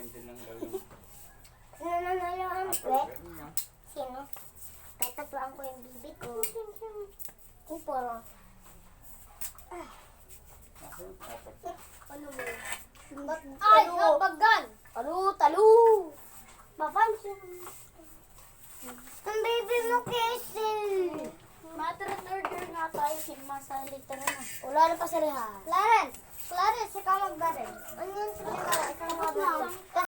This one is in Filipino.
Kakain din lang daw yung Sino nanalo ang pwet? apple niya. Sino? Tatatuan ko yung bibi ko. Kuporo. Ako yung apple. Ano mo? Ba't Ay, talo? habagan! Talo! Papansin. Ang baby mo, Casey. Matter and order nga tayo, Sigma, sa litera na. Wala na pa sa liha. Clarence! Clarence, ikaw magbaril. Ano yun? Ikaw magbaril.